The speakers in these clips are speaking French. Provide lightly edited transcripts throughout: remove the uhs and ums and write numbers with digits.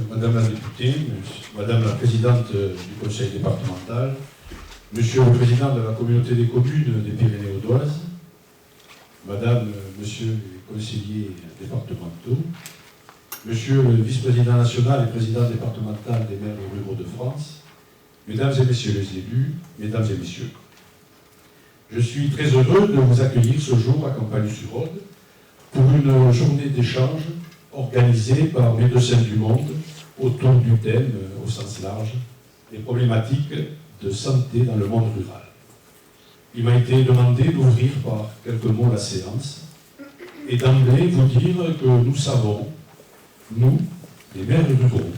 Madame la députée, Madame la présidente du conseil départemental, Monsieur le président de la communauté des communes des Pyrénées-Audoises, Madame, Monsieur les conseillers départementaux, Monsieur le vice-président national et président départemental des maires ruraux de France, Mesdames et Messieurs les élus, Mesdames et Messieurs, je suis très heureux de vous accueillir ce jour à Campagne-sur-Aude pour une journée d'échange organisée par Médecins du Monde autour du thème, au sens large, des problématiques de santé dans le monde rural. Il m'a été demandé d'ouvrir par quelques mots la séance et d'emblée vous dire que nous savons, nous, les maires ruraux,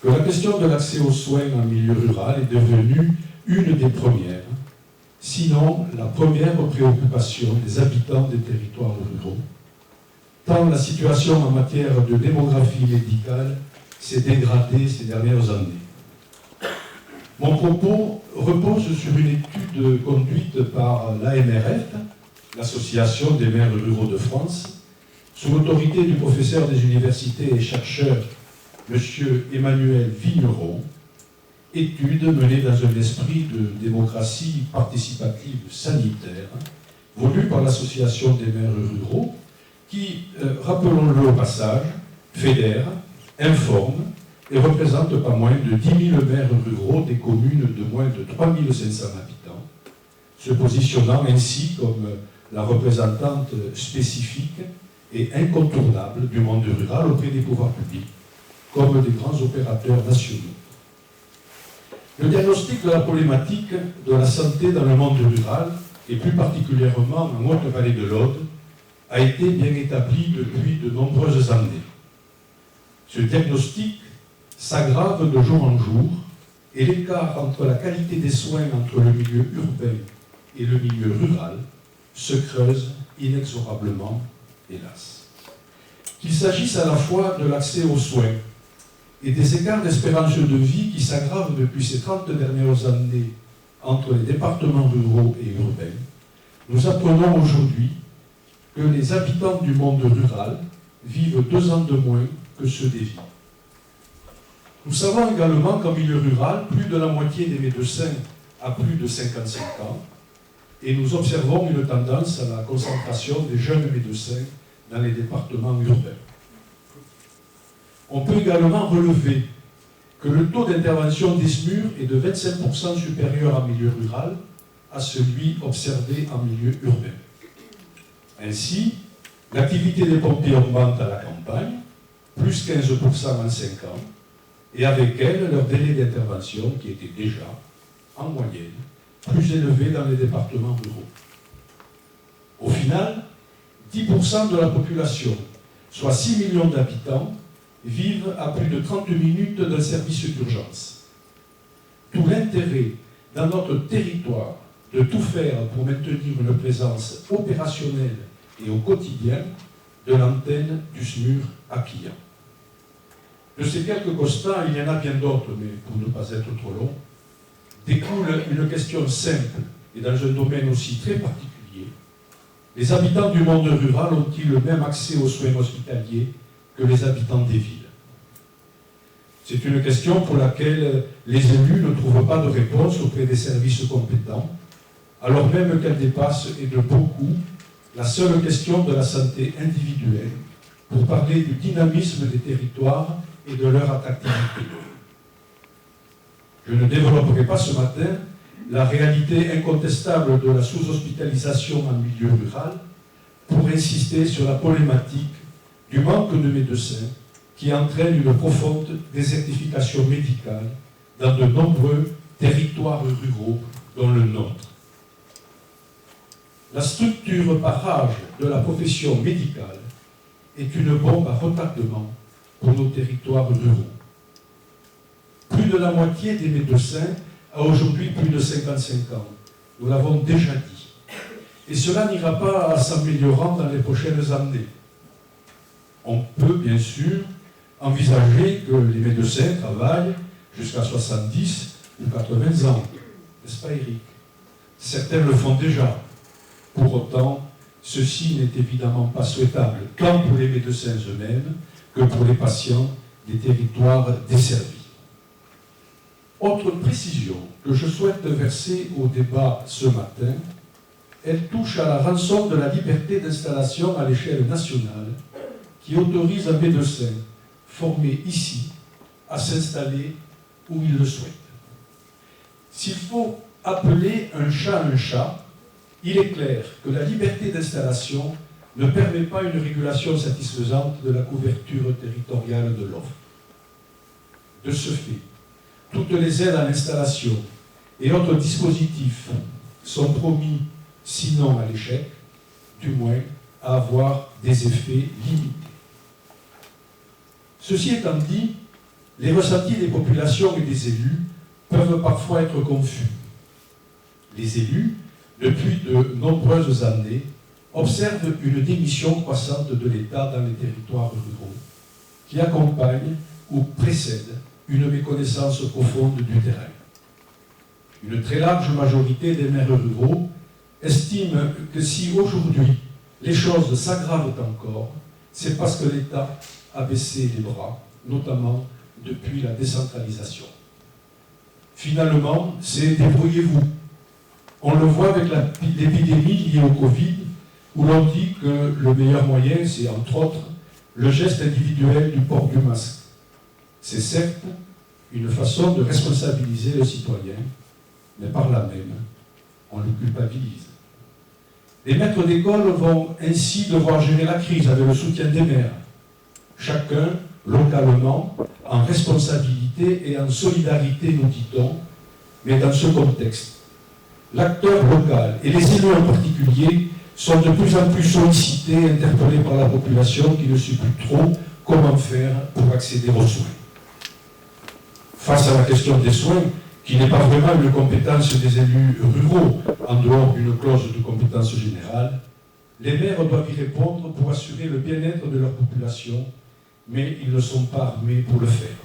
que la question de l'accès aux soins en milieu rural est devenue une des premières, sinon la première préoccupation des habitants des territoires ruraux, tant la situation en matière de démographie médicale s'est dégradée ces dernières années. Mon propos repose sur une étude conduite par l'AMRF, l'Association des maires ruraux de France, sous l'autorité du professeur des universités et chercheur M. Emmanuel Vigneron, étude menée dans un esprit de démocratie participative sanitaire, voulue par l'Association des maires ruraux, qui, rappelons-le au passage, fédère, informe et représente pas moins de 10 000 maires ruraux des communes de moins de 3 500 habitants, se positionnant ainsi comme la représentante spécifique et incontournable du monde rural auprès des pouvoirs publics, comme des grands opérateurs nationaux. Le diagnostic de la problématique de la santé dans le monde rural, et plus particulièrement en Haute-Vallée de l'Aude, a été bien établi depuis de nombreuses années. Ce diagnostic s'aggrave de jour en jour et l'écart entre la qualité des soins entre le milieu urbain et le milieu rural se creuse inexorablement, hélas. Qu'il s'agisse à la fois de l'accès aux soins et des écarts d'espérance de vie qui s'aggravent depuis ces 30 dernières années entre les départements ruraux et urbains, nous apprenons aujourd'hui que les habitants du monde rural vivent 2 ans de moins que ceux des villes. Nous savons également qu'en milieu rural, plus de la moitié des médecins a plus de 55 ans, et nous observons une tendance à la concentration des jeunes médecins dans les départements urbains. On peut également relever que le taux d'intervention des SMUR est de 25% supérieur en milieu rural à celui observé en milieu urbain. Ainsi, l'activité des pompiers augmente à la campagne, plus 15% en 5 ans, et avec elle, leur délai d'intervention, qui était déjà, en moyenne, plus élevé dans les départements ruraux. Au final, 10% de la population, soit 6 millions d'habitants, vivent à plus de 30 minutes d'un service d'urgence. Tout l'intérêt dans notre territoire de tout faire pour maintenir une présence opérationnelle et au quotidien de l'antenne du SMUR à Quillan. De ces quelques constats, il y en a bien d'autres, mais pour ne pas être trop long, découle une question simple et dans un domaine aussi très particulier. Les habitants du monde rural ont-ils le même accès aux soins hospitaliers que les habitants des villes? C'est une question pour laquelle les élus ne trouvent pas de réponse auprès des services compétents, alors même qu'elle dépasse et de beaucoup la seule question de la santé individuelle, pour parler du dynamisme des territoires et de leur attractivité. Je ne développerai pas ce matin la réalité incontestable de la sous-hospitalisation en milieu rural pour insister sur la problématique du manque de médecins qui entraîne une profonde désertification médicale dans de nombreux territoires ruraux, dont le nôtre. La structure par âge de la profession médicale est une bombe à retardement pour nos territoires ruraux. Plus de la moitié des médecins a aujourd'hui plus de 55 ans. Nous l'avons déjà dit. Et cela n'ira pas s'améliorant dans les prochaines années. On peut bien sûr envisager que les médecins travaillent jusqu'à 70 ou 80 ans. N'est-ce pas, Eric? Certains le font déjà. Pour autant, ceci n'est évidemment pas souhaitable, tant pour les médecins eux-mêmes que pour les patients des territoires desservis. Autre précision que je souhaite verser au débat ce matin, elle touche à la rançon de la liberté d'installation à l'échelle nationale qui autorise un médecin formé ici à s'installer où il le souhaite. S'il faut appeler un chat, il est clair que la liberté d'installation ne permet pas une régulation satisfaisante de la couverture territoriale de l'offre. De ce fait, toutes les aides à l'installation et autres dispositifs sont promis, sinon à l'échec, du moins à avoir des effets limités. Ceci étant dit, les ressentis des populations et des élus peuvent parfois être confus. Les élus, depuis de nombreuses années, observent une démission croissante de l'État dans les territoires ruraux, qui accompagne ou précède une méconnaissance profonde du terrain. Une très large majorité des maires ruraux estiment que si aujourd'hui les choses s'aggravent encore, c'est parce que l'État a baissé les bras, notamment depuis la décentralisation. Finalement, c'est débrouillez-vous. On le voit avec l'épidémie liée au Covid, où l'on dit que le meilleur moyen, c'est entre autres le geste individuel du port du masque. C'est certes une façon de responsabiliser le citoyen, mais par là même, on le culpabilise. Les maîtres d'école vont ainsi devoir gérer la crise avec le soutien des maires, chacun localement, en responsabilité et en solidarité, nous dit-on, mais dans ce contexte, l'acteur local et les élus en particulier sont de plus en plus sollicités et interpellés par la population qui ne sait plus trop comment faire pour accéder aux soins. Face à la question des soins, qui n'est pas vraiment une compétence des élus ruraux, en dehors d'une clause de compétence générale, les maires doivent y répondre pour assurer le bien-être de leur population, mais ils ne sont pas armés pour le faire.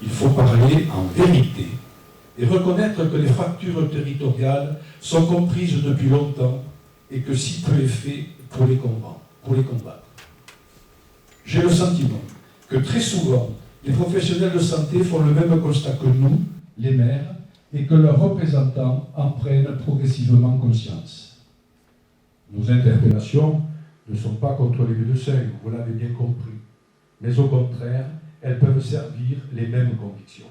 Il faut parler en vérité et reconnaître que les fractures territoriales sont comprises depuis longtemps et que si peu est fait pour les combattre. J'ai le sentiment que très souvent, les professionnels de santé font le même constat que nous, les maires, et que leurs représentants en prennent progressivement conscience. Nos interpellations ne sont pas contre les médecins, vous l'avez bien compris, mais au contraire, elles peuvent servir les mêmes convictions.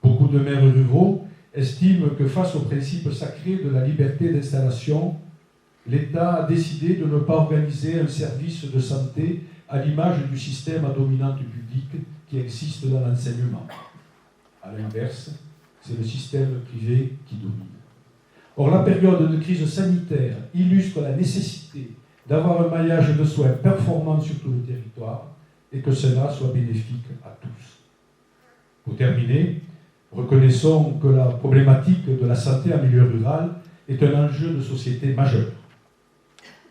Beaucoup de maires ruraux estiment que face au principe sacré de la liberté d'installation, l'État a décidé de ne pas organiser un service de santé à l'image du système à dominante publique qui existe dans l'enseignement. À l'inverse, c'est le système privé qui domine. Or, la période de crise sanitaire illustre la nécessité d'avoir un maillage de soins performant sur tout le territoire et que cela soit bénéfique à tous. Pour terminer, reconnaissons que la problématique de la santé en milieu rural est un enjeu de société majeur.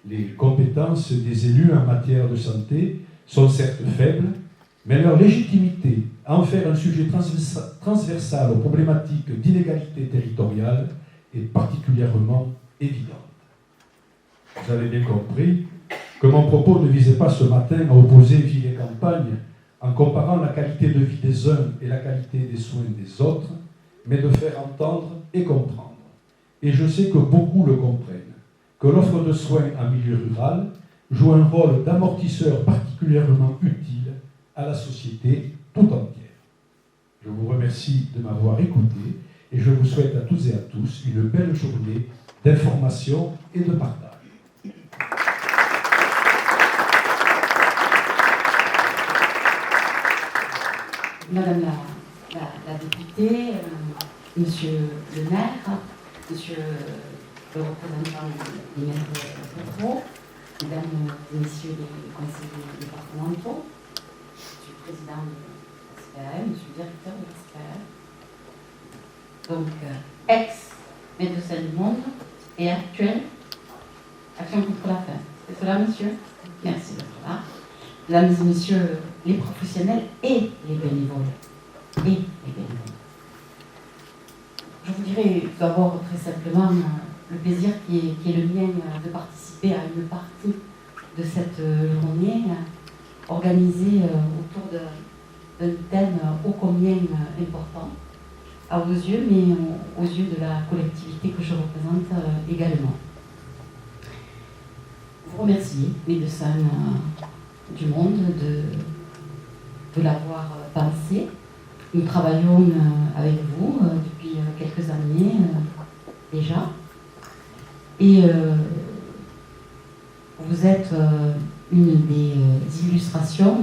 Les compétences des élus en matière de santé sont certes faibles, mais leur légitimité à en faire un sujet transversal aux problématiques d'inégalité territoriale est particulièrement évidente. Vous avez bien compris que mon propos ne visait pas ce matin à opposer ville et campagne en comparant la qualité de vie des uns et la qualité des soins des autres, mais de faire entendre et comprendre. Et je sais que beaucoup le comprennent, que l'offre de soins en milieu rural joue un rôle d'amortisseur particulièrement utile à la société tout entière. Je vous remercie de m'avoir écouté et je vous souhaite à toutes et à tous une belle journée d'information et de partage. Madame la députée, Monsieur le maire, Monsieur le représentant des maires ruraux, Mesdames et Messieurs les conseillers départementaux, Monsieur le président de l'SPAL, Monsieur le directeur de l'SPAL, donc ex-médecin du monde et actuel Action contre la faim. C'est cela, monsieur? Merci d'être là. Mesdames et Messieurs les professionnels et les bénévoles. Je vous dirais tout d'abord très simplement le plaisir qui est le mien de participer à une partie de cette journée organisée autour d'un thème ô combien important à vos yeux, mais aux yeux de la collectivité que je représente également. Vous remercier, médecins du monde, de l'avoir pensé. Nous travaillons avec vous depuis quelques années déjà. Et vous êtes une des illustrations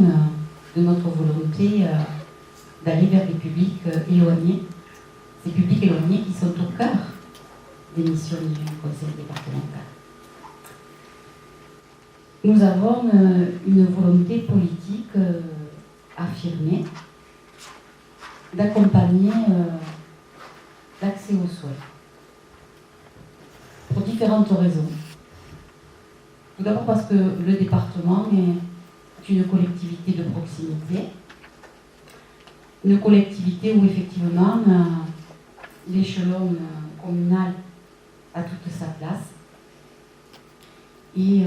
de notre volonté d'aller vers des publics éloignés. Ces publics éloignés qui sont au cœur des missions du conseil départemental. Nous avons une volonté politique affirmée d'accompagner l'accès aux soins. Pour différentes raisons. Tout d'abord parce que le département est une collectivité de proximité, une collectivité où effectivement l'échelon communal a toute sa place et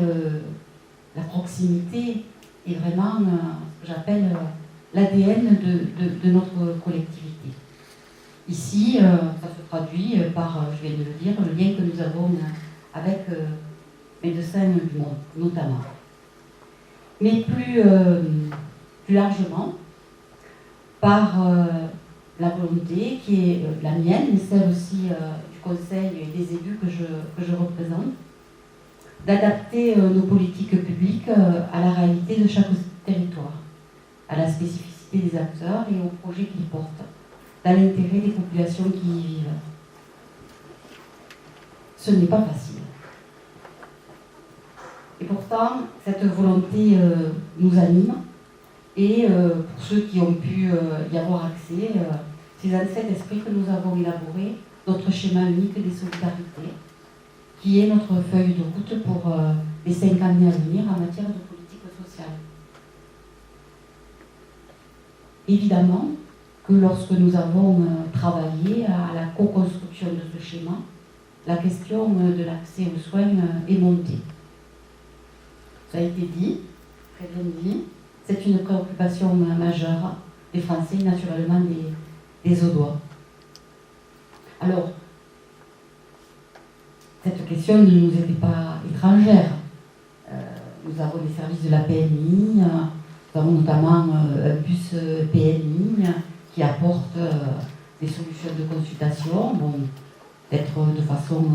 la proximité est vraiment ce que j'appelle l'ADN de notre collectivité. Ici, ça se traduit par, je viens de le dire, le lien que nous avons avec Médecins du monde, notamment. Mais plus largement, par la volonté qui est la mienne, mais celle aussi du Conseil et des élus que je représente, d'adapter nos politiques publiques à la réalité de chaque territoire, à la spécificité des acteurs et aux projets qu'ils portent, dans l'intérêt des populations qui y vivent. Ce n'est pas facile. Et pourtant, cette volonté nous anime. Et pour ceux qui ont pu y avoir accès, c'est dans cet esprit que nous avons élaboré notre schéma unique des solidarités, qui est notre feuille de route pour les 5 années à venir en matière de politique sociale. Évidemment que lorsque nous avons travaillé à la co-construction de ce schéma, la question de l'accès aux soins est montée. Ça a été dit, très bien dit, c'est une préoccupation majeure des Français, naturellement des Audois. Alors, cette question ne nous était pas étrangère. Nous avons des services de la PMI, nous avons notamment un bus PMI qui apporte des solutions de consultation, bon, peut-être de façon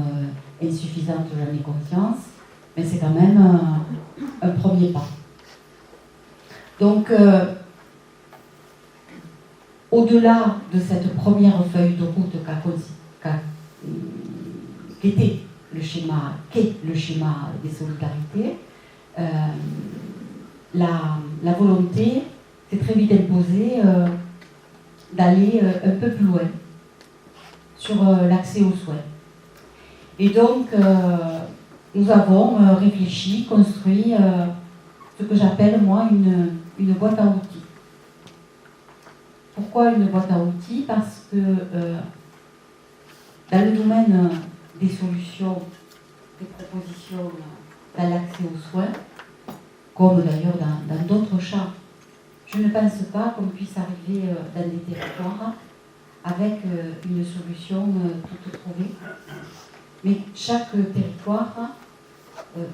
insuffisante, j'en ai conscience, mais c'est quand même un premier pas. Donc, au-delà de cette première feuille de route qu'était le schéma, qu'est le schéma des solidarités, la volonté s'est très vite imposée d'aller un peu plus loin sur l'accès aux soins. Et donc, nous avons réfléchi, construit ce que j'appelle, moi, une boîte à outils. Pourquoi une boîte à outils? Parce que dans le domaine des solutions, des propositions dans l'accès aux soins, comme d'ailleurs dans d'autres champs, je ne pense pas qu'on puisse arriver dans des territoires avec une solution toute trouvée. Mais chaque territoire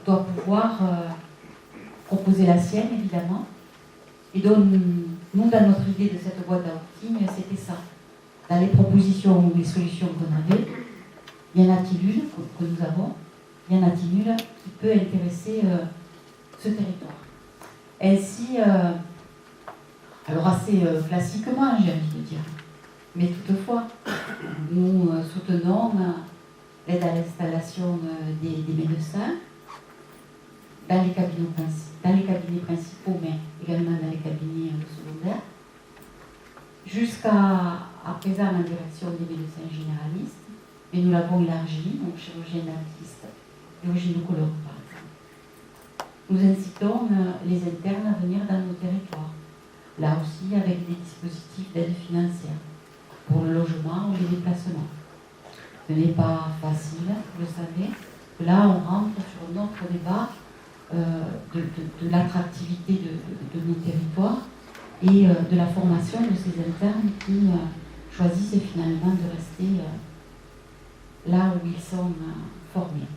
doit pouvoir proposer la sienne, évidemment. Et donc, nous, dans notre idée de cette boîte à outils, c'était ça. Dans les propositions ou les solutions qu'on avait, y en a-t-il une que nous avons? Y en a-t-il une qui peut intéresser ce territoire? Ainsi, alors assez classiquement, j'ai envie de dire, mais toutefois, nous soutenons l'aide à l'installation des médecins dans les cabinets principaux, mais également dans les cabinets secondaires, jusqu'à présent en direction des médecins généralistes, et nous l'avons élargi, donc chirurgiens dentistes et aux gynécologues, par exemple. Nous incitons les internes à venir dans nos territoires, là aussi avec des dispositifs d'aide financière pour le logement ou les déplacements. Ce n'est pas facile, vous le savez. Là, on rentre sur notre débat de l'attractivité de nos territoires et de la formation de ces internes qui choisissent finalement de rester là où ils sont formés.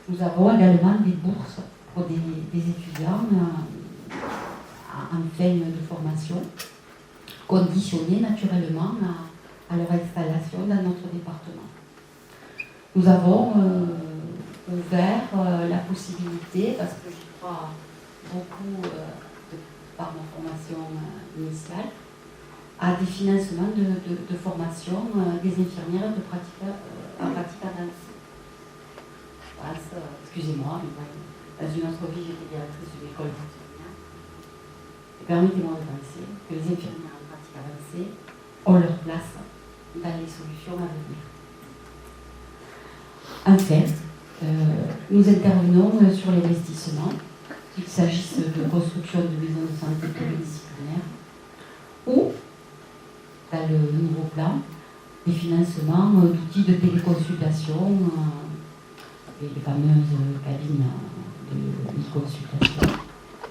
Nous avons également des bourses pour des étudiants en fin de formation, conditionnées naturellement à leur installation dans notre département. Nous avons ouvert la possibilité, parce que je crois beaucoup par ma formation initiale, à des financements de formation des infirmières en pratique avancée. Excusez-moi, dans une autre vie, j'étais directrice de l'école d'infirmière. Permettez-moi de penser que les infirmières en pratique avancée ont leur place dans les solutions à venir. Enfin, nous intervenons sur l'investissement, qu'il s'agisse de construction de maisons de santé pluridisciplinaires ou, dans le nouveau plan, des financements d'outils de téléconsultation, les fameuses cabines de e-consultation,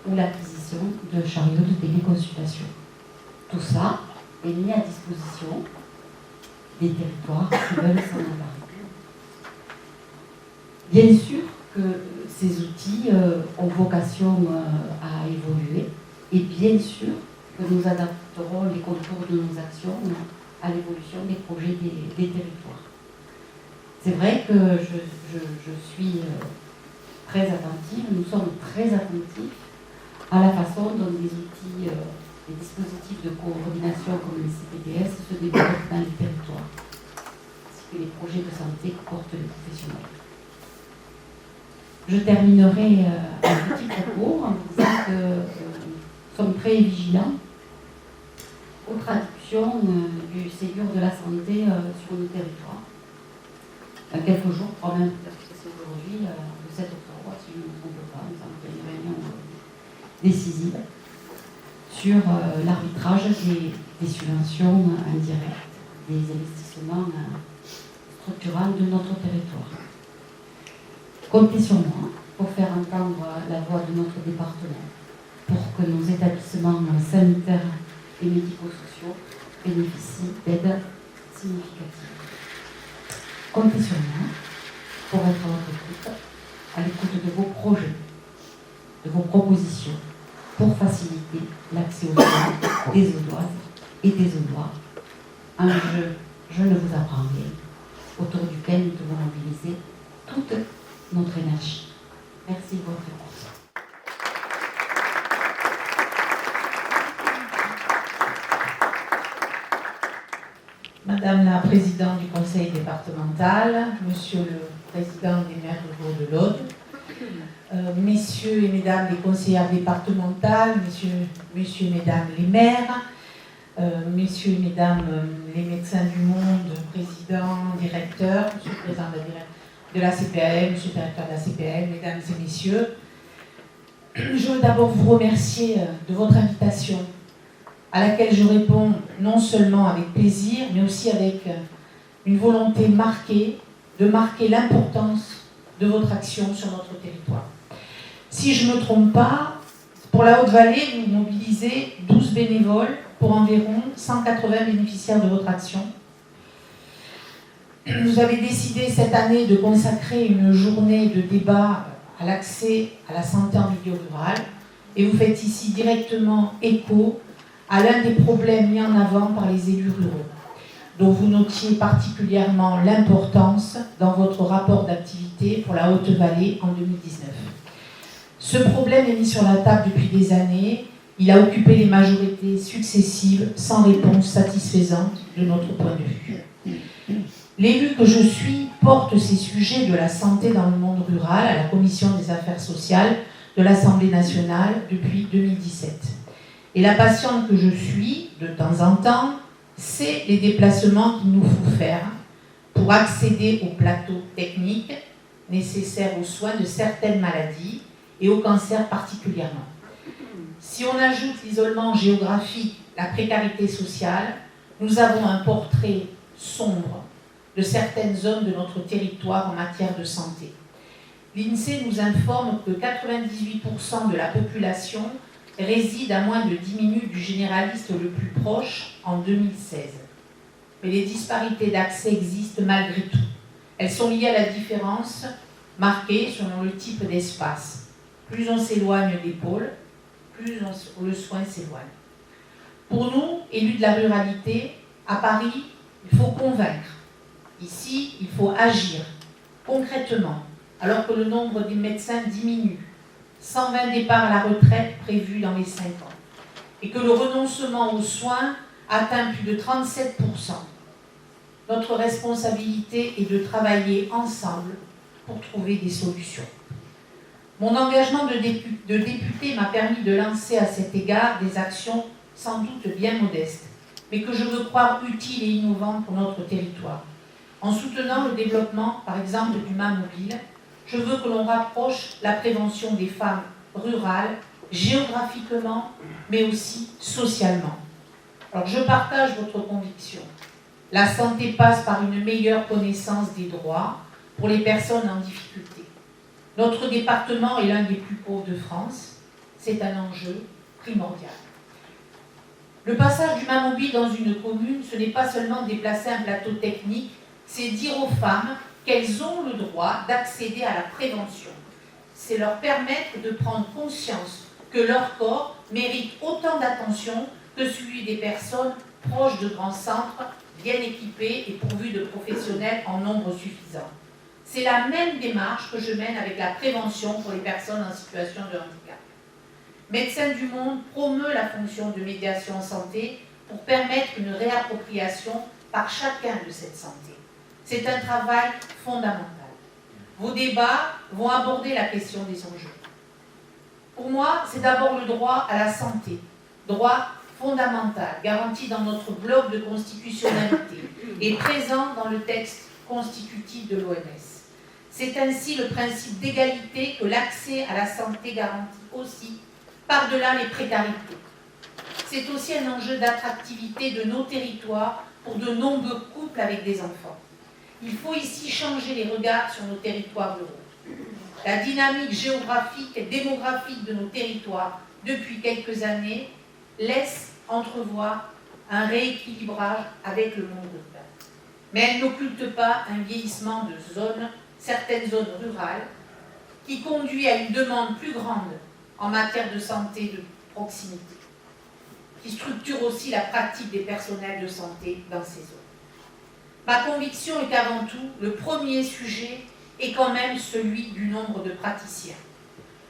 ou l'acquisition de chariots de téléconsultation. Tout ça est mis à disposition des territoires qui veulent s'en emparer. Bien sûr que ces outils ont vocation à évoluer et bien sûr que nous adapterons les contours de nos actions à l'évolution des projets des territoires. C'est vrai que je suis très attentive, nous sommes très attentifs à la façon dont des outils, des dispositifs de coordination comme les CPDS se développent dans les territoires, ainsi que les projets de santé que portent les professionnels. Je terminerai un petit propos en vous disant que nous sommes très vigilants aux traductions du Ségur de la santé sur nos territoires. Dans quelques jours, je crois même que c'est aujourd'hui, le 7 octobre, si je ne me trompe pas, nous avons fait une réunion décisive sur l'arbitrage des subventions indirectes, des investissements structurants de notre territoire. Comptez sur moi pour faire entendre la voix de notre département, pour que nos établissements sanitaires et médico-sociaux bénéficient d'aides significatives. Comptez sur moi pour être à l'écoute de vos projets, de vos propositions, pour faciliter l'accès aux soins des Audoises et des Audois. Un jeu, je ne vous apprends rien, autour duquel nous devons mobiliser toute notre énergie. Merci de votre réponse. Madame la Présidente du Conseil départemental, Monsieur le Président des maires ruraux de l'Aude, Messieurs et Mesdames les conseillères départementales, Messieurs et Mesdames les maires, Messieurs et Mesdames les médecins du monde, Président, Directeur, Monsieur le Président de la CPAM, Monsieur le Directeur de la CPAM, Mesdames et Messieurs, je veux d'abord vous remercier de votre invitation à laquelle je réponds non seulement avec plaisir, mais aussi avec une volonté marquée de marquer l'importance de votre action sur notre territoire. Si je ne me trompe pas, pour la Haute-Vallée, vous mobilisez 12 bénévoles pour environ 180 bénéficiaires de votre action. Vous avez décidé cette année de consacrer une journée de débat à l'accès à la santé en milieu rural et vous faites ici directement écho à l'un des problèmes mis en avant par les élus ruraux, dont vous notiez particulièrement l'importance dans votre rapport d'activité pour la Haute-Vallée en 2019. Ce problème est mis sur la table depuis des années, il a occupé les majorités successives sans réponse satisfaisante de notre point de vue. L'élu que je suis porte ces sujets de la santé dans le monde rural à la Commission des Affaires sociales de l'Assemblée nationale depuis 2017. Et la patiente que je suis, de temps en temps, c'est les déplacements qu'il nous faut faire pour accéder aux plateaux techniques nécessaires aux soins de certaines maladies et au cancer particulièrement. Si on ajoute l'isolement géographique, la précarité sociale, nous avons un portrait sombre de certaines zones de notre territoire en matière de santé. l'INSEE nous informe que 98% de la population réside à moins de 10 minutes du généraliste le plus proche en 2016. Mais les disparités d'accès existent malgré tout. Elles sont liées à la différence marquée selon le type d'espace. Plus on s'éloigne des pôles, plus le soin s'éloigne. Pour nous, élus de la ruralité, à Paris, il faut convaincre. Ici, il faut agir concrètement, alors que le nombre des médecins diminue. 120 départs à la retraite prévus dans les 5 ans. Et que le renoncement aux soins atteint plus de 37%. Notre responsabilité est de travailler ensemble pour trouver des solutions. Mon engagement de député m'a permis de lancer à cet égard des actions sans doute bien modestes, mais que je veux croire utiles et innovantes pour notre territoire. En soutenant le développement, par exemple, du mobile, je veux que l'on rapproche la prévention des femmes rurales, géographiquement, mais aussi socialement. Alors, je partage votre conviction. La santé passe par une meilleure connaissance des droits pour les personnes en difficulté. Notre département est l'un des plus pauvres de France. C'est un enjeu primordial. Le passage du mobile dans une commune, ce n'est pas seulement déplacer un plateau technique, c'est dire aux femmes qu'elles ont le droit d'accéder à la prévention. C'est leur permettre de prendre conscience que leur corps mérite autant d'attention que celui des personnes proches de grands centres, bien équipés et pourvus de professionnels en nombre suffisant. C'est la même démarche que je mène avec la prévention pour les personnes en situation de handicap. Médecins du Monde promeut la fonction de médiation en santé pour permettre une réappropriation par chacun de cette santé. C'est un travail fondamental. Vos débats vont aborder la question des enjeux. Pour moi, c'est d'abord le droit à la santé, droit fondamental, garanti dans notre bloc de constitutionnalité et présent dans le texte constitutif de l'OMS. C'est ainsi le principe d'égalité que l'accès à la santé garantit aussi par-delà les précarités. C'est aussi un enjeu d'attractivité de nos territoires pour de nombreux couples avec des enfants. Il faut ici changer les regards sur nos territoires ruraux. La dynamique géographique et démographique de nos territoires depuis quelques années laisse entrevoir un rééquilibrage avec le monde urbain. Mais elle n'occulte pas un vieillissement de certaines zones rurales qui conduit à une demande plus grande en matière de santé de proximité, qui structure aussi la pratique des personnels de santé dans ces zones. Ma conviction est qu'avant tout, le premier sujet est quand même celui du nombre de praticiens.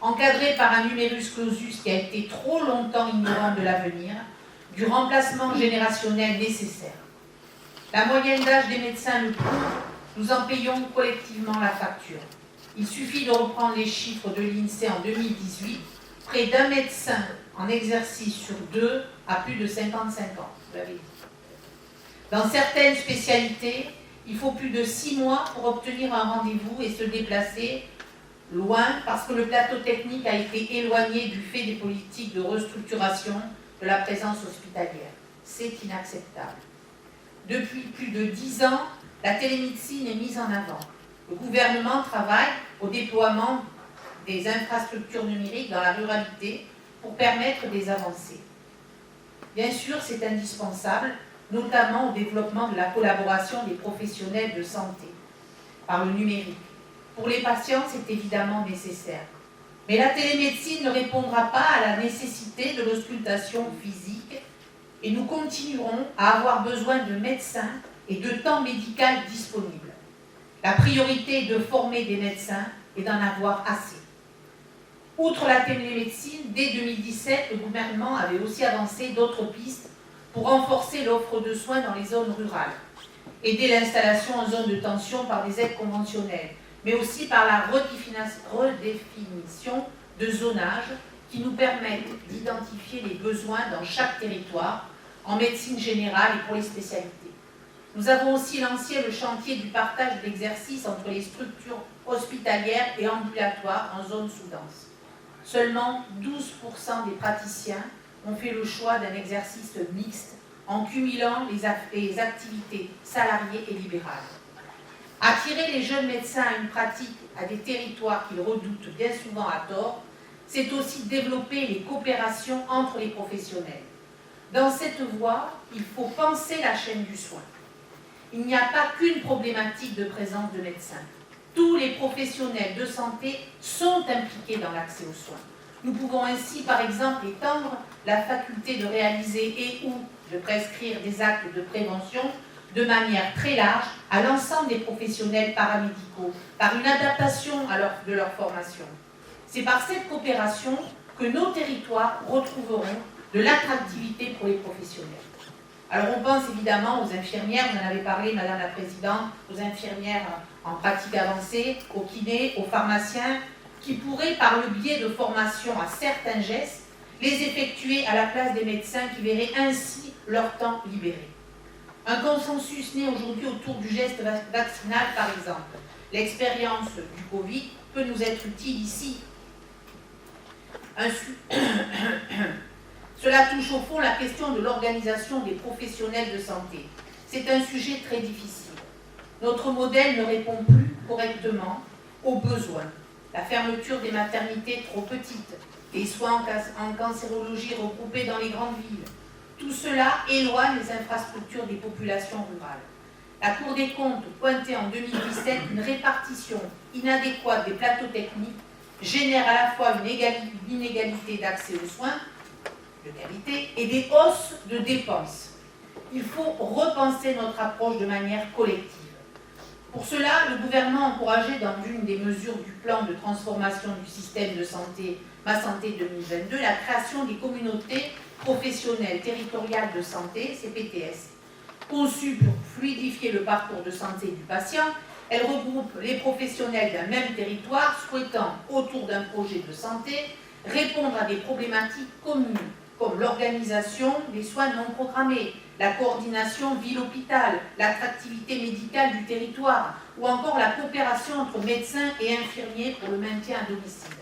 Encadré par un numerus clausus qui a été trop longtemps ignorant de l'avenir, du remplacement générationnel nécessaire. La moyenne d'âge des médecins le prouve, nous en payons collectivement la facture. Il suffit de reprendre les chiffres de l'INSEE en 2018, près d'un médecin en exercice sur 2 à plus de 55 ans, vous l'avez dit. Dans certaines spécialités, il faut plus de 6 mois pour obtenir un rendez-vous et se déplacer loin parce que le plateau technique a été éloigné du fait des politiques de restructuration de la présence hospitalière. C'est inacceptable. Depuis plus de 10 ans, la télémédecine est mise en avant. Le gouvernement travaille au déploiement des infrastructures numériques dans la ruralité pour permettre des avancées. Bien sûr, c'est indispensable, notamment au développement de la collaboration des professionnels de santé par le numérique. Pour les patients, c'est évidemment nécessaire. Mais la télémédecine ne répondra pas à la nécessité de l'auscultation physique et nous continuerons à avoir besoin de médecins et de temps médical disponible. La priorité est de former des médecins et d'en avoir assez. Outre la télémédecine, dès 2017, le gouvernement avait aussi avancé d'autres pistes pour renforcer l'offre de soins dans les zones rurales, aider l'installation en zone de tension par des aides conventionnelles, mais aussi par la redéfinition de zonage qui nous permettent d'identifier les besoins dans chaque territoire, en médecine générale et pour les spécialités. Nous avons aussi lancé le chantier du partage d'exercices entre les structures hospitalières et ambulatoires en zone sous-dense. Seulement 12% des praticiens ont fait le choix d'un exercice mixte en cumulant les activités salariées et libérales. Attirer les jeunes médecins à une pratique à des territoires qu'ils redoutent bien souvent à tort, c'est aussi développer les coopérations entre les professionnels. Dans cette voie, il faut penser la chaîne du soin. Il n'y a pas qu'une problématique de présence de médecins. Tous les professionnels de santé sont impliqués dans l'accès aux soins. Nous pouvons ainsi, par exemple, étendre la faculté de réaliser et ou de prescrire des actes de prévention de manière très large à l'ensemble des professionnels paramédicaux, par une adaptation de leur formation. C'est par cette coopération que nos territoires retrouveront de l'attractivité pour les professionnels. Alors on pense évidemment aux infirmières, vous en avez parlé Madame la Présidente, aux infirmières en pratique avancée, aux kinés, aux pharmaciens, qui pourraient par le biais de formation à certains gestes, les effectuer à la place des médecins qui verraient ainsi leur temps libéré. Un consensus né aujourd'hui autour du geste vaccinal par exemple. L'expérience du Covid peut nous être utile ici. Cela touche au fond la question de l'organisation des professionnels de santé. C'est un sujet très difficile. Notre modèle ne répond plus correctement aux besoins. La fermeture des maternités trop petites, les soins en cancérologie regroupés dans les grandes villes, tout cela éloigne les infrastructures des populations rurales. La Cour des comptes pointait en 2017 une répartition inadéquate des plateaux techniques génère à la fois une inégalité d'accès aux soins de qualité et des hausses de dépenses. Il faut repenser notre approche de manière collective. Pour cela, le gouvernement a encouragé dans l'une des mesures du plan de transformation du système de santé Ma Santé 2022 la création des communautés professionnelles territoriales de santé, CPTS. Conçues pour fluidifier le parcours de santé du patient, elles regroupent les professionnels d'un même territoire souhaitant, autour d'un projet de santé, répondre à des problématiques communes, comme l'organisation des soins non programmés, la coordination ville-hôpital, l'attractivité médicale du territoire, ou encore la coopération entre médecins et infirmiers pour le maintien à domicile.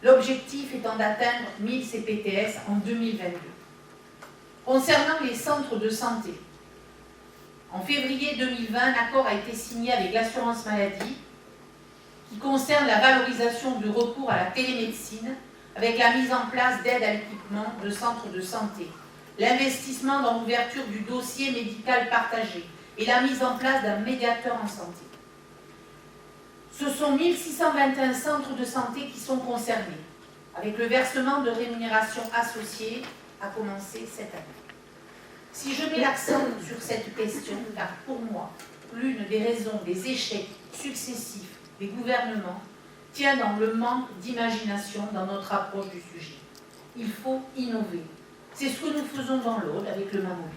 L'objectif étant d'atteindre 1000 CPTS en 2022. Concernant les centres de santé, en février 2020, un accord a été signé avec l'assurance maladie qui concerne la valorisation du recours à la télémédecine avec la mise en place d'aides à l'équipement de centres de santé, l'investissement dans l'ouverture du dossier médical partagé et la mise en place d'un médiateur en santé. Ce sont 1621 centres de santé qui sont concernés, avec le versement de rémunération associée à commencer cette année. Si je mets l'accent sur cette question, car pour moi, l'une des raisons des échecs successifs des gouvernements tient dans le manque d'imagination dans notre approche du sujet. Il faut innover. C'est ce que nous faisons dans l'Aude avec le Mamoury.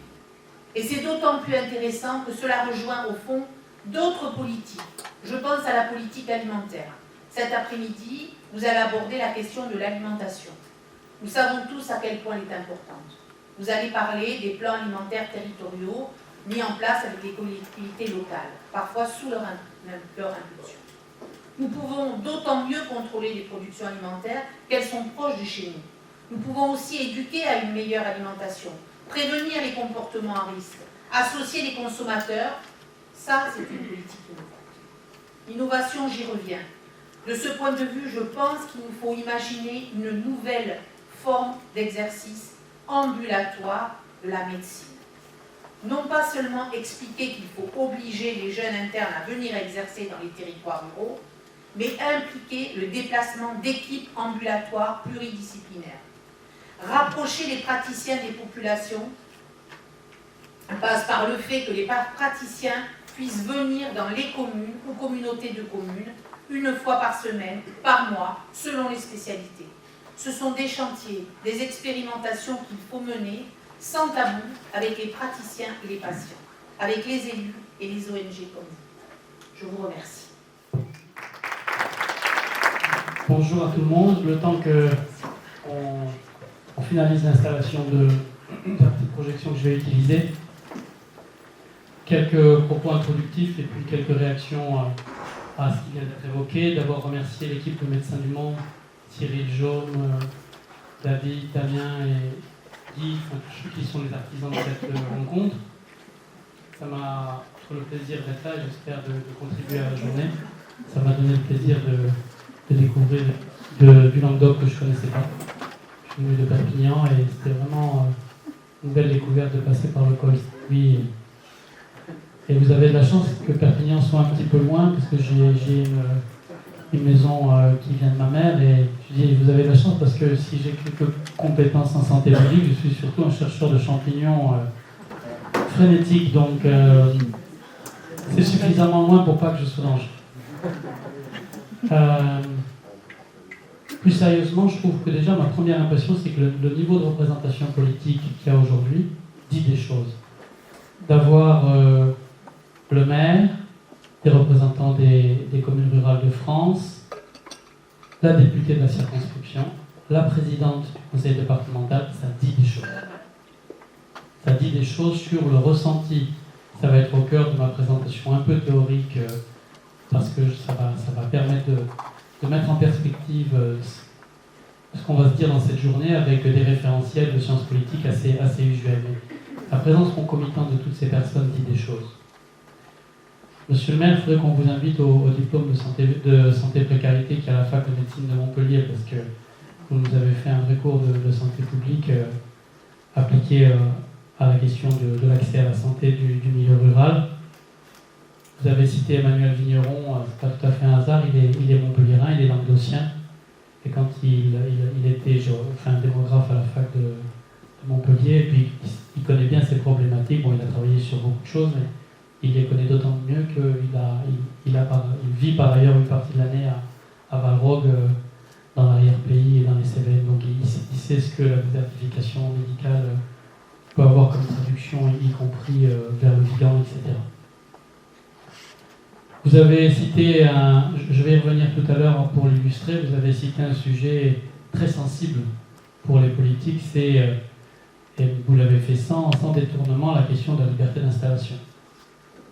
Et c'est d'autant plus intéressant que cela rejoint au fond d'autres politiques. Je pense à la politique alimentaire. Cet après-midi, vous allez aborder la question de l'alimentation. Nous savons tous à quel point elle est importante. Vous allez parler des plans alimentaires territoriaux mis en place avec les collectivités locales, parfois sous leur impulsion. Nous pouvons d'autant mieux contrôler les productions alimentaires qu'elles sont proches de chez nous. Nous pouvons aussi éduquer à une meilleure alimentation, prévenir les comportements à risque, associer les consommateurs. Ça, c'est une politique innovante. Innovation, j'y reviens. De ce point de vue, je pense qu'il nous faut imaginer une nouvelle forme d'exercice ambulatoire de la médecine. Non pas seulement expliquer qu'il faut obliger les jeunes internes à venir exercer dans les territoires ruraux, mais impliquer le déplacement d'équipes ambulatoires pluridisciplinaires. Rapprocher les praticiens des populations passe par le fait que les praticiens puissent venir dans les communes ou communautés de communes une fois par semaine, par mois, selon les spécialités. Ce sont des chantiers, des expérimentations qu'il faut mener sans tabou avec les praticiens et les patients, avec les élus et les ONG comme vous. Je vous remercie. Bonjour à tout le monde. Le temps qu'on finalise l'installation de la petite projection que je vais utiliser, quelques propos introductifs et puis quelques réactions à ce qui vient d'être évoqué. D'abord remercier l'équipe de Médecins du Monde, Cyril Jaume, David, Damien et Guy, qui sont les artisans de cette rencontre. Ça m'a outre le plaisir d'être là, j'espère de contribuer à la journée. Ça m'a donné le plaisir de découvrir du Languedoc que je ne connaissais pas. Je suis venu de Perpignan et c'était vraiment une belle découverte de passer par le col Saint-Louis. Et vous avez de la chance que Perpignan soit un petit peu loin, parce que j'ai une maison qui vient de ma mère, et je dis vous avez de la chance parce que si j'ai quelques compétences en santé publique, je suis surtout un chercheur de champignons frénétique, donc c'est suffisamment loin pour pas que je sois dangereux. Plus sérieusement, je trouve que déjà ma première impression, c'est que le niveau de représentation politique qu'il y a aujourd'hui dit des choses. D'avoir le maire, des représentants des communes rurales de France, la députée de la circonscription, la présidente du conseil départemental, ça dit des choses. Ça dit des choses sur le ressenti. Ça va être au cœur de ma présentation un peu théorique, parce que ça va permettre de mettre en perspective ce qu'on va se dire dans cette journée avec des référentiels de sciences politiques assez usuels. Mais la présence concomitante de toutes ces personnes dit des choses. Monsieur le maire, il faudrait qu'on vous invite au diplôme de santé précarité qui est à la fac de médecine de Montpellier, parce que vous nous avez fait un vrai cours de santé publique appliqué à la question de l'accès à la santé du milieu rural. Vous avez cité Emmanuel Vigneron, c'est pas tout à fait un hasard, il est montpelliérain, il est languedocien, et quand il était démographe à la fac de Montpellier, et puis il connaît bien ces problématiques. Bon, il a travaillé sur beaucoup de choses, mais il les connaît d'autant mieux qu'il vit par ailleurs une partie de l'année à Valrogue, dans l'arrière-pays et dans les Cévennes. Donc il sait ce que la désertification médicale peut avoir comme traduction, y compris vers le Vigan, etc. Vous avez cité, je vais y revenir tout à l'heure pour l'illustrer, vous avez cité un sujet très sensible pour les politiques, c'est, et vous l'avez fait sans détournement, la question de la liberté d'installation.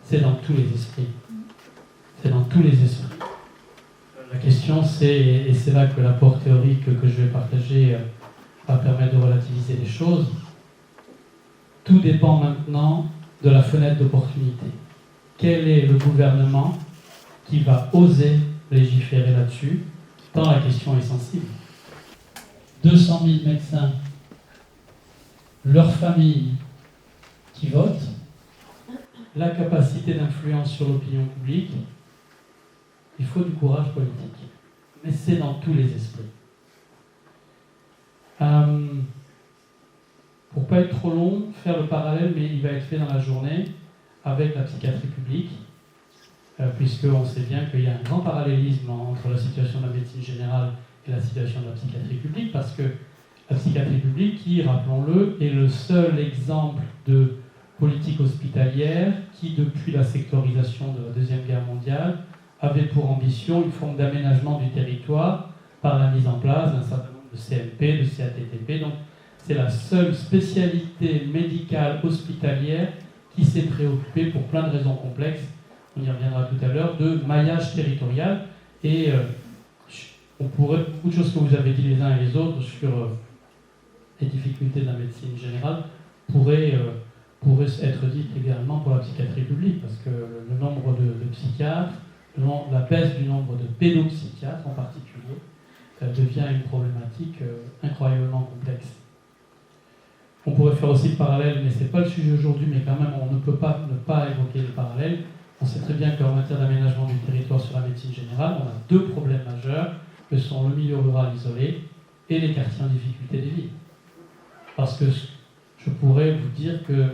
C'est dans tous les esprits. C'est dans tous les esprits. La question c'est, et c'est là que l'apport théorique que je vais partager va permettre de relativiser les choses, tout dépend maintenant de la fenêtre d'opportunité. Quel est le gouvernement qui va oser légiférer là-dessus, tant la question est sensible. 200 000 médecins, leurs familles qui votent, la capacité d'influence sur l'opinion publique, il faut du courage politique. Mais c'est dans tous les esprits. Pour ne pas être trop long, faire le parallèle, mais il va être fait dans la journée, avec la psychiatrie publique, puisqu'on sait bien qu'il y a un grand parallélisme entre la situation de la médecine générale et la situation de la psychiatrie publique, parce que la psychiatrie publique, qui, rappelons-le, est le seul exemple de politique hospitalière qui, depuis la sectorisation de la Deuxième Guerre mondiale, avait pour ambition une forme d'aménagement du territoire par la mise en place d'un certain nombre de CMP, de CATTP. Donc, c'est la seule spécialité médicale hospitalière qui s'est préoccupée, pour plein de raisons complexes, on y reviendra tout à l'heure, de maillage territorial. Et on pourrait, beaucoup de choses que vous avez dit les uns et les autres sur les difficultés de la médecine générale pourraient être dites également pour la psychiatrie publique, parce que le nombre de psychiatres, la baisse du nombre de pédopsychiatres en particulier, devient une problématique incroyablement complexe. On pourrait faire aussi le parallèle, mais ce n'est pas le sujet aujourd'hui, mais quand même on ne peut pas ne pas évoquer le parallèle. On sait très bien qu'en matière d'aménagement du territoire sur la médecine générale, on a deux problèmes majeurs, que sont le milieu rural isolé et les quartiers en difficulté des villes. Parce que je pourrais vous dire que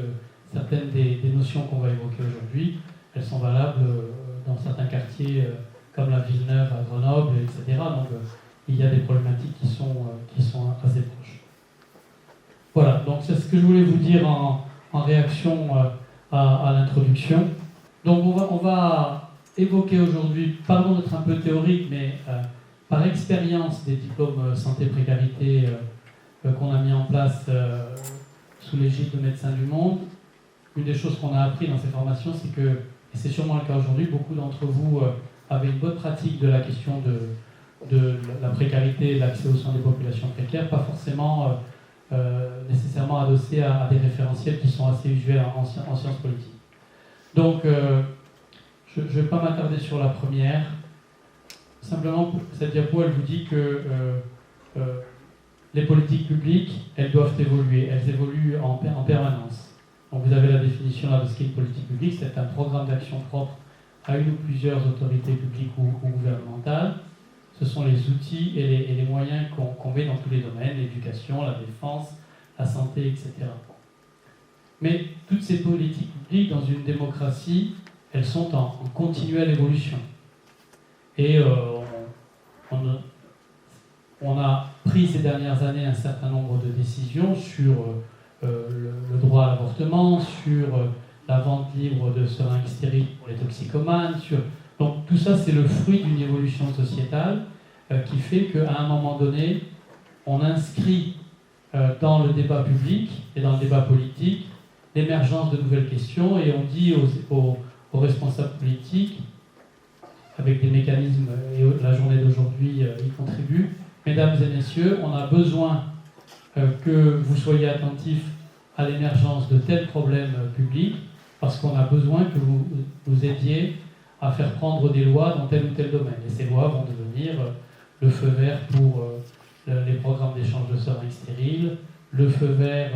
certaines des notions qu'on va évoquer aujourd'hui, elles sont valables dans certains quartiers comme la Villeneuve à Grenoble, etc. Donc il y a des problématiques qui sont assez proches. Voilà, donc c'est ce que je voulais vous dire en réaction à l'introduction. Donc on va évoquer aujourd'hui, pardon d'être un peu théorique, mais par expérience des diplômes santé-précarité qu'on a mis en place sous l'égide de Médecins du Monde, une des choses qu'on a appris dans ces formations, c'est que, et c'est sûrement le cas aujourd'hui, beaucoup d'entre vous avaient une bonne pratique de la question de la précarité et de l'accès aux soins des populations précaires, pas forcément nécessairement adossés à des référentiels qui sont assez usuels en sciences politiques. Donc, je ne vais pas m'attarder sur la première. Simplement, cette diapo, elle vous dit que les politiques publiques, elles doivent évoluer. Elles évoluent en permanence. Donc, vous avez la définition là de ce qu'est une politique publique. C'est un programme d'action propre à une ou plusieurs autorités publiques ou gouvernementales. Ce sont les outils et les moyens qu'on met dans tous les domaines, l'éducation, la défense, la santé, etc. Mais toutes ces politiques publiques, dans une démocratie, elles sont en continuelle évolution. Et on a pris ces dernières années un certain nombre de décisions sur le droit à l'avortement, sur la vente libre de seringues stériles pour les toxicomanes. Donc tout ça, c'est le fruit d'une évolution sociétale qui fait qu'à un moment donné, on inscrit dans le débat public et dans le débat politique l'émergence de nouvelles questions et on dit aux responsables politiques, avec des mécanismes, et la journée d'aujourd'hui y contribue, mesdames et messieurs, on a besoin que vous soyez attentifs à l'émergence de tels problèmes publics, parce qu'on a besoin que vous nous aidiez à faire prendre des lois dans tel ou tel domaine. Et ces lois vont devenir le feu vert pour les programmes d'échange de seringues stériles, le feu vert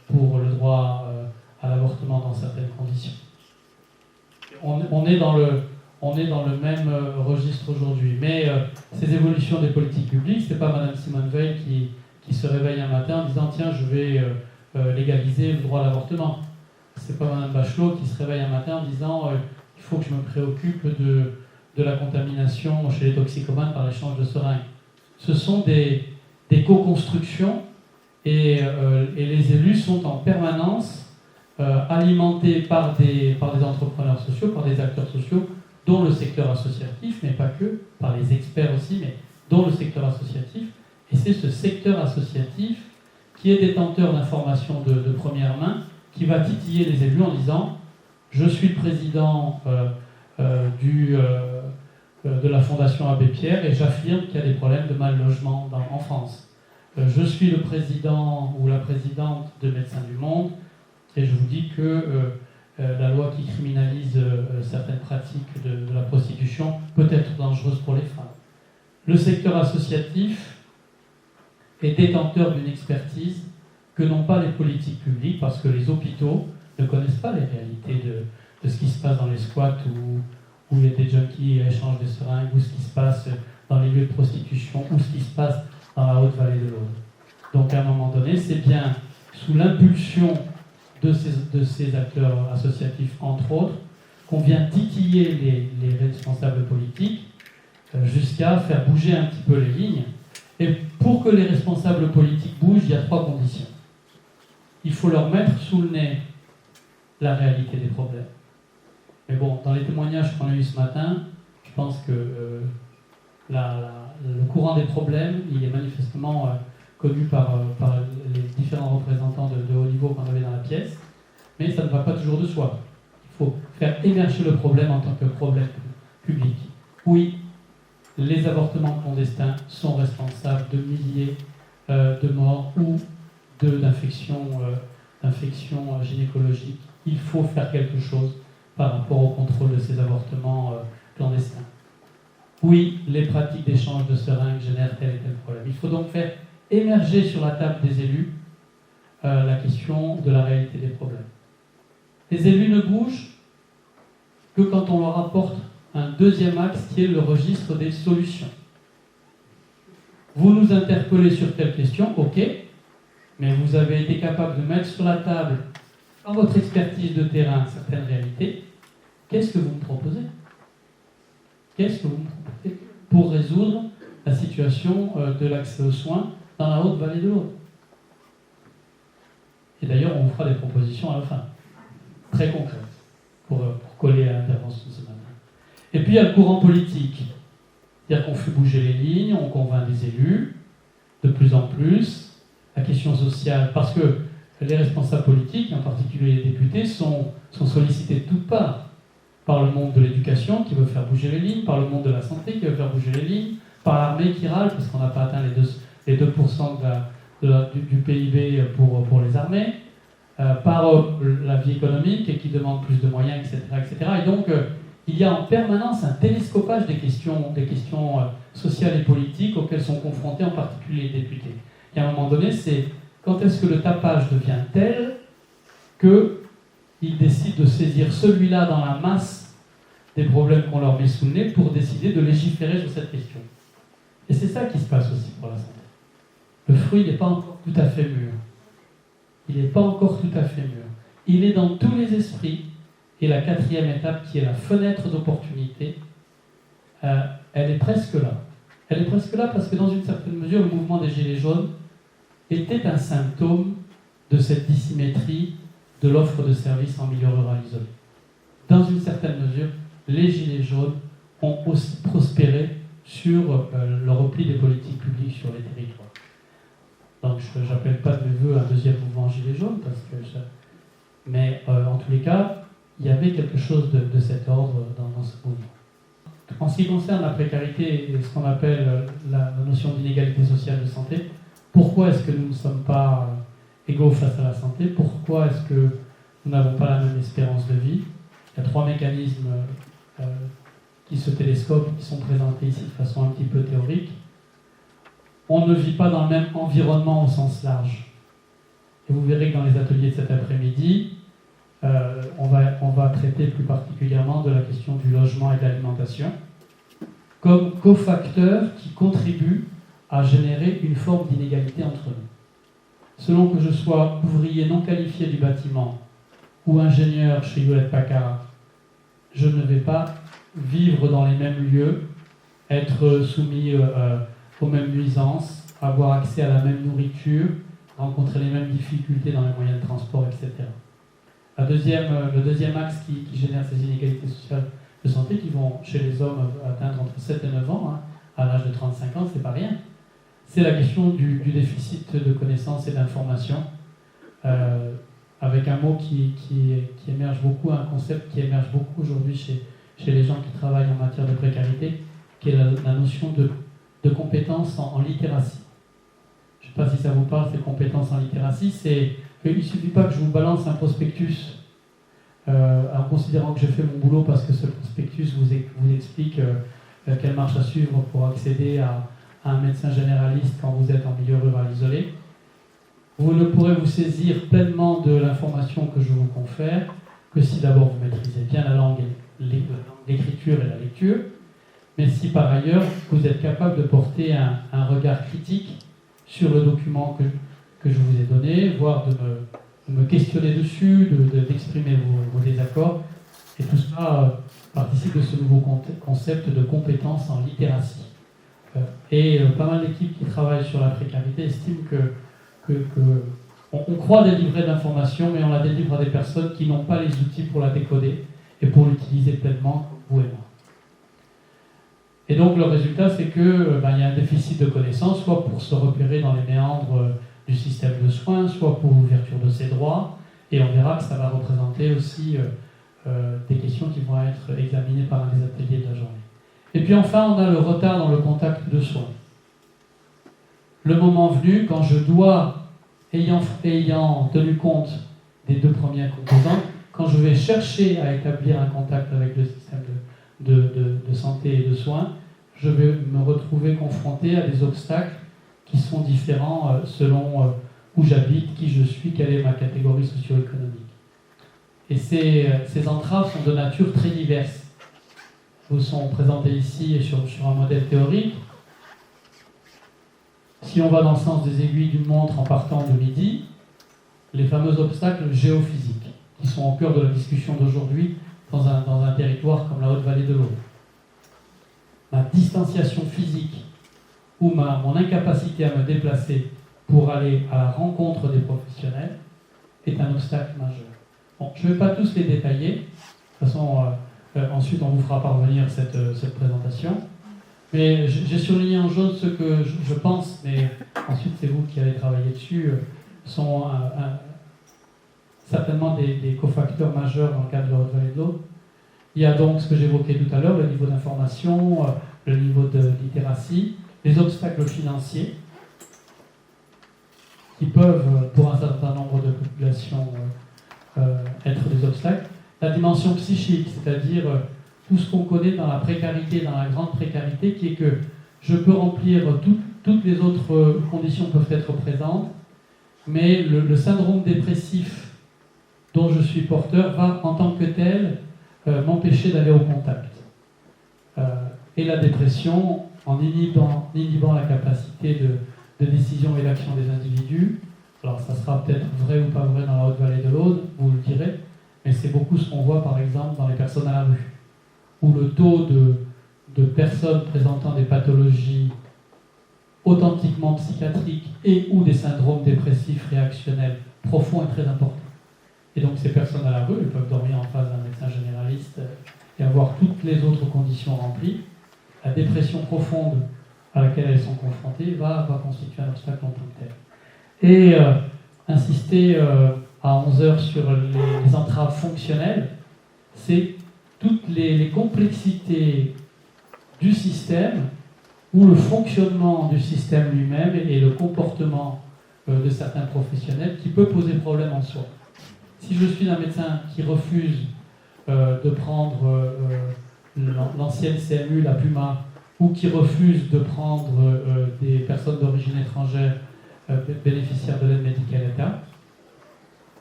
pour le droit à l'avortement dans certaines conditions. On est dans le même registre aujourd'hui. Mais ces évolutions des politiques publiques, ce n'est pas Mme Simone Veil qui se réveille un matin en disant « Tiens, je vais légaliser le droit à l'avortement ». Ce n'est pas Mme Bachelot qui se réveille un matin en disant « Il faut que je me préoccupe de la contamination chez les toxicomanes par l'échange de seringues ». Ce sont des co-constructions et les élus sont en permanence alimentés par des entrepreneurs sociaux, par des acteurs sociaux, dont le secteur associatif, mais pas que, par les experts aussi, mais dont le secteur associatif. Et c'est ce secteur associatif qui est détenteur d'informations de première main, qui va titiller les élus en disant « Je suis le président de la Fondation Abbé Pierre et j'affirme qu'il y a des problèmes de mal logement en France. Je suis le président ou la présidente de Médecins du Monde et je vous dis que la loi qui criminalise certaines pratiques de la prostitution peut être dangereuse pour les femmes. » Le secteur associatif est détenteur d'une expertise que n'ont pas les politiques publiques parce que les hôpitaux ne connaissent pas les réalités de ce qui se passe dans les squats où il y a des junkies échangent des seringues, ou ce qui se passe dans les lieux de prostitution, ou ce qui se passe dans la haute vallée de l'Aude. Donc à un moment donné, c'est bien sous l'impulsion de ces acteurs associatifs, entre autres, qu'on vient titiller les responsables politiques jusqu'à faire bouger un petit peu les lignes. Et pour que les responsables politiques bougent, il y a 3 conditions. Il faut leur mettre sous le nez la réalité des problèmes. Mais bon, dans les témoignages qu'on a eus ce matin, je pense que le courant des problèmes, il est manifestement connu par les différents représentants de haut niveau qu'on avait dans la pièce, mais ça ne va pas toujours de soi. Il faut faire émerger le problème en tant que problème public. Oui, les avortements clandestins sont responsables de milliers de morts ou d'infections gynécologiques. Il faut faire quelque chose par rapport au contrôle de ces avortements clandestins. Oui, les pratiques d'échange de seringues génèrent tel et tel problème. Il faut donc faire émerger sur la table des élus la question de la réalité des problèmes. Les élus ne bougent que quand on leur apporte un deuxième axe qui est le registre des solutions. Vous nous interpellez sur telle question, ok, mais vous avez été capable de mettre sur la table, dans votre expertise de terrain, certaines réalités. Qu'est-ce que vous me proposez ? Qu'est-ce que vous me proposez pour résoudre la situation de l'accès aux soins dans la haute vallée de l'Aude ? Et d'ailleurs, on vous fera des propositions à la fin, très concrètes, pour coller à l'intervention de ce matin. Et puis il y a le courant politique. C'est-à-dire qu'on fait bouger les lignes, on convainc des élus, de plus en plus, la question sociale, parce que les responsables politiques, en particulier les députés, sont sollicités de toutes parts. Par le monde de l'éducation qui veut faire bouger les lignes, par le monde de la santé qui veut faire bouger les lignes, par l'armée qui râle parce qu'on n'a pas atteint les 2% du PIB pour les armées, par la vie économique et qui demandent plus de moyens, etc. etc. Et donc, il y a en permanence un télescopage des questions sociales et politiques auxquelles sont confrontés en particulier les députés. Et à un moment donné, c'est quand est-ce que le tapage devient tel qu'ils décident de saisir celui-là dans la masse des problèmes qu'on leur met sous le nez pour décider de légiférer sur cette question. Et c'est ça qui se passe aussi pour la santé. Le fruit n'est pas encore tout à fait mûr. Il n'est pas encore tout à fait mûr. Il est dans tous les esprits. Et la quatrième étape, qui est la fenêtre d'opportunité, elle est presque là. Elle est presque là parce que dans une certaine mesure, le mouvement des Gilets jaunes était un symptôme de cette dissymétrie de l'offre de services en milieu rural isolé. Dans une certaine mesure, les Gilets jaunes ont aussi prospéré sur le repli des politiques publiques sur les territoires. Donc je n'appelle pas de mes voeux un deuxième mouvement Gilets jaunes, mais en tous les cas, il y avait quelque chose de cet ordre dans ce mouvement. En ce qui concerne la précarité et ce qu'on appelle la notion d'inégalité sociale de santé, pourquoi est-ce que nous ne sommes pas égaux face à la santé? Pourquoi est-ce que nous n'avons pas la même espérance de vie? Il y a trois mécanismes qui se télescopent, qui sont présentés ici de façon un petit peu théorique. On ne vit pas dans le même environnement au sens large. Et vous verrez que dans les ateliers de cet après-midi, on va traiter plus particulièrement de la question du logement et de l'alimentation comme cofacteurs qui contribuent à générer une forme d'inégalité entre nous. Selon que je sois ouvrier non qualifié du bâtiment ou ingénieur chez Hewlett-Packard, je ne vais pas vivre dans les mêmes lieux, être soumis aux mêmes nuisances, avoir accès à la même nourriture, rencontrer les mêmes difficultés dans les moyens de transport, etc. Le deuxième axe qui génère ces inégalités sociales de santé, qui vont chez les hommes atteindre entre 7 et 9 ans, à l'âge de 35 ans, c'est pas rien. C'est la question du déficit de connaissances et d'informations, avec un mot qui émerge beaucoup, un concept qui émerge beaucoup aujourd'hui chez les gens qui travaillent en matière de précarité, qui est la notion de compétences en littératie. Je ne sais pas si ça vous parle, ces compétences en littératie, il ne suffit pas que je vous balance un prospectus en considérant que j'ai fait mon boulot parce que ce prospectus vous explique quelle marche à suivre pour accéder à un médecin généraliste quand vous êtes en milieu rural isolé. Vous ne pourrez vous saisir pleinement de l'information que je vous confère que si d'abord vous maîtrisez bien la langue, l'écriture et la lecture, mais si par ailleurs vous êtes capable de porter un regard critique sur le document que je vous ai donné, voire de me questionner dessus, d'exprimer vos désaccords. Et tout cela participe de ce nouveau concept de compétences en littératie. Et pas mal d'équipes qui travaillent sur la précarité estiment on croit délivrer de l'information, mais on la délivre à des personnes qui n'ont pas les outils pour la décoder et pour l'utiliser pleinement, vous et moi. Et donc le résultat, c'est qu'il y a un déficit de connaissances, soit pour se repérer dans les méandres du système de soins, soit pour l'ouverture de ses droits, et on verra que ça va représenter aussi des questions qui vont être examinées par un des ateliers de la journée. Et puis enfin, on a le retard dans le contact de soins. Le moment venu, quand je dois, ayant tenu compte des deux premières composantes, quand je vais chercher à établir un contact avec le système de santé et de soins, je vais me retrouver confronté à des obstacles qui sont différents selon où j'habite, qui je suis, quelle est ma catégorie socio-économique. Et ces entraves sont de nature très diverse. Vous sont présentées ici sur un modèle théorique. Si on va dans le sens des aiguilles d'une montre en partant de midi, les fameux obstacles géophysiques, qui sont au cœur de la discussion d'aujourd'hui dans un territoire comme la Haute-Vallée de l'Aube. Ma distanciation physique ou mon incapacité à me déplacer pour aller à la rencontre des professionnels est un obstacle majeur. Bon, je ne vais pas tous les détailler. De toute façon, ensuite, on vous fera parvenir cette présentation. Mais j'ai surligné en jaune ce que je pense, mais ensuite, c'est vous qui allez travailler dessus, sont certainement des cofacteurs majeurs dans le cadre de la Haute-Vallée de l'Aube. Il y a donc ce que j'évoquais tout à l'heure, le niveau d'information, le niveau de littératie, les obstacles financiers. qui peuvent, pour un certain nombre de populations, être des obstacles. La dimension psychique, c'est-à-dire tout ce qu'on connaît dans la précarité, dans la grande précarité, qui est que je peux remplir toutes les autres conditions peuvent être présentes, mais le syndrome dépressif dont je suis porteur va, en tant que tel, m'empêcher d'aller au contact. Et la dépression, en inhibant la capacité de décision et d'action des individus, alors ça sera peut-être vrai ou pas vrai dans la Haute-Vallée de l'Aude, vous le direz, mais c'est beaucoup ce qu'on voit par exemple dans les personnes à la rue, où le taux de personnes présentant des pathologies authentiquement psychiatriques et ou des syndromes dépressifs réactionnels profonds est très important. Et donc ces personnes à la rue, elles peuvent dormir en face d'un médecin généraliste et avoir toutes les autres conditions remplies. La dépression profonde à laquelle elles sont confrontées va constituer un obstacle en tant que tel. Et insister à 11h sur les entraves fonctionnelles, c'est toutes les complexités du système ou le fonctionnement du système lui-même et le comportement de certains professionnels qui peut poser problème en soi. Si je suis un médecin qui refuse de prendre l'ancienne CMU, la PUMA, ou qui refuse de prendre des personnes d'origine étrangère bénéficiaires de l'aide médicale État,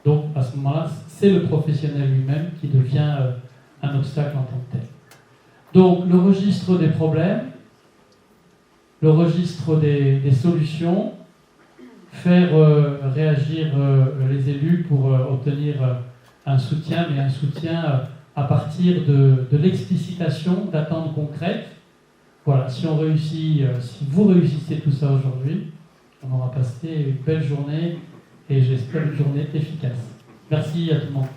donc à ce moment-là, c'est le professionnel lui-même qui devient un obstacle en tant que tel. Donc le registre des problèmes, le registre des solutions, faire réagir les élus pour obtenir un soutien, mais un soutien à partir de l'explicitation d'attentes concrètes. Voilà, si on réussit, si vous réussissez tout ça aujourd'hui, on aura passé une belle journée et j'espère une journée efficace. Merci à tout le monde.